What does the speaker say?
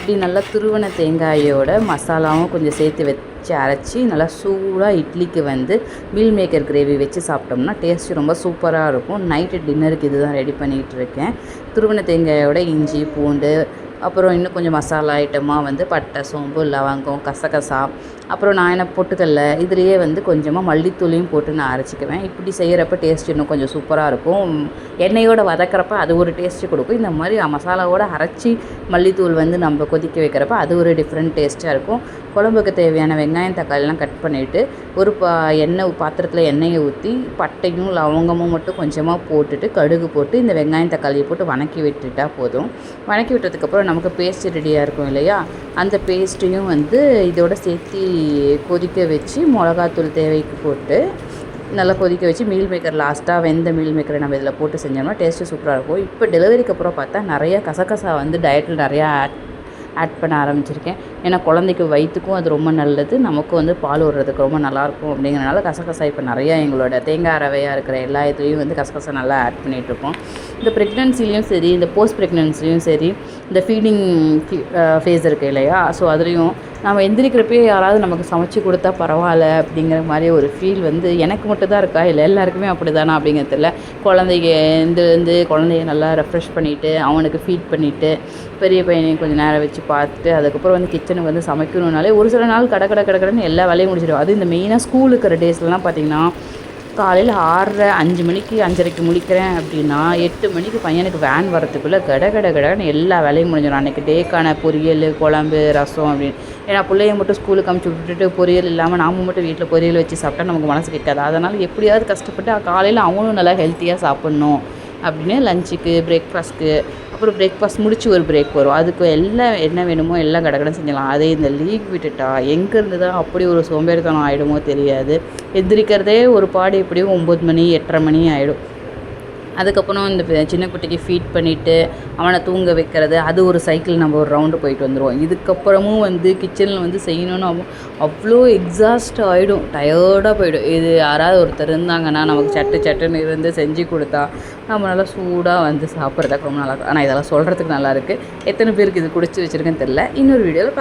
இப்படி நல்லா துருவன தேங்காயோட மசாலாவும் கொஞ்சம் சேர்த்து வச்சு அரைச்சி நல்லா சூடாக இட்லிக்கு வந்து மீல் மேக்கர் கிரேவி வச்சு சாப்பிட்டோம்னா டேஸ்ட்டு ரொம்ப சூப்பராக இருக்கும். நைட்டு டின்னருக்கு இது தான் ரெடி பண்ணிகிட்டு இருக்கேன். துருவன தேங்காயோட இஞ்சி பூண்டு அப்புறம் இன்னும் கொஞ்சம் மசாலா ஐட்டமாக வந்து பட்டை சோம்பு லவங்கம் கசகசா அப்புறம் நான் என்ன பொட்டுக்கல்ல இதுலேயே வந்து கொஞ்சமாக மல்லித்தூளையும் போட்டு நான் அரைச்சிக்குவேன். இப்படி செய்கிறப்ப டேஸ்ட் இன்னும் கொஞ்சம் சூப்பராக இருக்கும். எண்ணெயோடு வதக்கிறப்ப அது ஒரு டேஸ்ட்டு கொடுக்கும். இந்த மாதிரி மசாலாவோடு அரைச்சி மல்லித்தூள் வந்து நம்ம கொதிக்க வைக்கிறப்ப அது ஒரு டிஃப்ரெண்ட் டேஸ்ட்டாக இருக்கும். குழம்புக்கு தேவையான வெங்காயம் தக்காளிலாம் கட் பண்ணிவிட்டு ஒரு பாத்திரத்தில் எண்ணெயை ஊற்றி பட்டையும் லவங்கமும் மட்டும் கொஞ்சமாக போட்டுட்டு கடுகு போட்டு இந்த வெங்காயம் தக்காளியை போட்டு வணக்கி விட்டுட்டால் போதும். வணக்கி விட்டதுக்கப்புறம் நமக்கு பேஸ்ட் ரெடியாக இருக்கும் இல்லையா, அந்த பேஸ்ட்டையும் வந்து இதோட சேர்த்து கொதிக்க வச்சு மிளகாத்தூள் தேவைக்கு போட்டு நல்லா கொதிக்க வச்சு மீல் மேக்கர் லாஸ்ட்டாக வெந்த மீல் மேக்கரை நம்ம இதில் போட்டு செஞ்சோம்னா டேஸ்ட்டு சூப்பராக இருக்கும். இப்போ டெலிவரிக்கு அப்புறம் பார்த்தா நிறையா கசகசா வந்து டயட்டில் நிறையா ஆட் பண்ண ஆரம்பிச்சிருக்கேன். ஏன்னா குழந்தைக்கு வயிற்றுக்கும் அது ரொம்ப நல்லது, நமக்கும் வந்து பால் விடுறதுக்கு ரொம்ப நல்லாயிருக்கும். அப்படிங்கிறனால கசகசா இப்போ நிறையா எங்களோட தேங்காய் ரவையாக இருக்கிற எல்லா இதுலேயும் வந்து கசகசா நல்லா ஆட் பண்ணிகிட்ருக்கோம். இந்த ப்ரெக்னென்சிலையும் சரி, இந்த போஸ்ட் ப்ரெக்னென்சிலையும் சரி, இந்த ஃபீடிங் ஃபேஸ் இருக்குது இல்லையா, ஸோ அதுலேயும் நம்ம எந்திரிக்கிறப்பே யாராவது நமக்கு சமைச்சு கொடுத்தா பரவாயில்ல அப்படிங்கிற மாதிரி ஒரு ஃபீல் வந்து எனக்கு மட்டும் தான் இருக்கா இல்லை எல்லாருக்குமே அப்படி தானா அப்படிங்கிறது இல்லை. குழந்தைங்க எழுந்து குழந்தைய நல்லா ரெஃப்ரெஷ் பண்ணிவிட்டு அவனுக்கு ஃபீட் பண்ணிவிட்டு பெரிய பையனையும் கொஞ்சம் நேரம் வச்சு பார்த்துட்டு அதுக்கப்புறம் வந்து கிச்சனுக்கு வந்து சமைக்கணுன்னாலே ஒரு சில நாள் கடன்னு எல்லா வேலையும் முடிச்சிடும். அது இந்த மெயினாக ஸ்கூல் இருக்கிற டேஸ்லலாம் பார்த்திங்கன்னா காலையில் 6:30 5 மணிக்கு 5:30க்கு முடிக்கிறேன் அப்படின்னா 8 மணிக்கு பையனுக்கு வேன் வரத்துக்குள்ளே கடன்னு எல்லா வேலையும் முடிஞ்சிடும். அன்றைக்கி டேக்கான பொரியல் குழம்பு ரசம் அப்படின்னு. ஏன்னா பிள்ளைய மட்டும் ஸ்கூலுக்கு அமுச்சு விட்டுட்டு பொரியல் இல்லாமல் நாம் மட்டும் வீட்டில் பொரியல் வச்சு சாப்பிட்டா நமக்கு மனசு கேட்காது. அதனால் எப்படியாவது கஷ்டப்பட்டு காலையில் அவனும் நல்லா ஹெல்த்தியாக சாப்பிட்ணும் அப்படின்னு லஞ்சுக்கு பிரேக்ஃபாஸ்ட்டுக்கு அப்புறம் பிரேக்ஃபாஸ்ட் முடிச்சு ஒரு பிரேக் வரும். அதுக்கு எல்லாம் என்ன வேணுமோ எல்லாம் கடகடன்னு செஞ்சலாம். அதே இந்த லீவ் விட்டுட்டா எங்கேருந்து தான் அப்படி ஒரு சோம்பேறித்தனம் ஆகிடுமோ தெரியாது. எந்திரிக்கிறதே ஒரு பாடு எப்படியும் 9 மணி 8:30 மணி ஆகிடும். அதுக்கப்புறம் இந்த சின்ன குட்டிக்கு ஃபீட் பண்ணிவிட்டு அவனை தூங்க வைக்கிறது, அது ஒரு சைக்கிள் நம்ம ஒரு ரவுண்டு போயிட்டு வந்துடுவோம். இதுக்கப்புறமும் வந்து கிச்சனில் வந்து செய்யணும்னு அவ்வளோ எக்ஸாஸ்ட் ஆகிடும், டயர்டாக போயிடும். இது யாராவது ஒருத்தர் இருந்தாங்கன்னா நமக்கு சட்டுன்னு இருந்து செஞ்சு கொடுத்தா நம்ம நல்லா சூடாக வந்து சாப்பிட்றதுக்கு ரொம்ப நல்லாயிருக்கும். ஆனால் இதெல்லாம் சொல்கிறதுக்கு நல்லாயிருக்கு. எத்தனை பேருக்கு இது குடிச்சு வச்சுருக்குன்னு தெரில. இன்னொரு வீடியோவில்